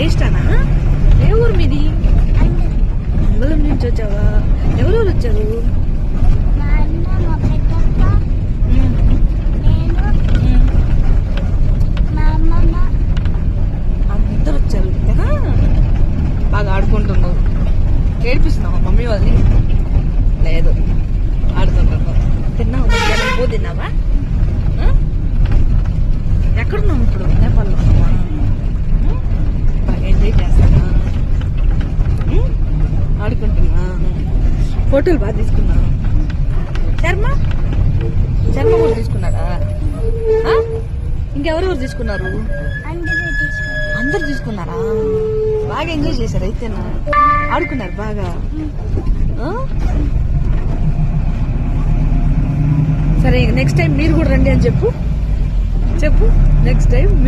ఇష్టానా? ఏ ఊరు మీది? అంగళం నుంచి వచ్చావా? ఎవరెవరు వచ్చారు? అందరు వచ్చారు కదా. బాగా ఆడుకుంటున్నావు. ఏడిపిస్తున్నావా మమ్మీ వాళ్ళని? లేదు, ఆడుకుంటున్నావు. తిన్నావు? మధ్యాహ్నం పో తిన్నావా? ఎక్కడున్నావు ఇప్పుడు? నేపాల్లో ఉన్నావా? బాగా ఎంజాయ్ చేస్తానా? ఆడుకుంటున్నా. ఫోటోలు బాగా తీసుకున్నా. శర్మ కూడా తీసుకున్నాడా? ఇంకెవరెవరు తీసుకున్నారు? అందరు తీసుకున్నారా? బాగా ఎంజాయ్ చేశారు అయితేనా? ఆడుకున్నారు బాగా. సరే, నెక్స్ట్ టైం మీరు కూడా రండి అని చెప్పు. Next time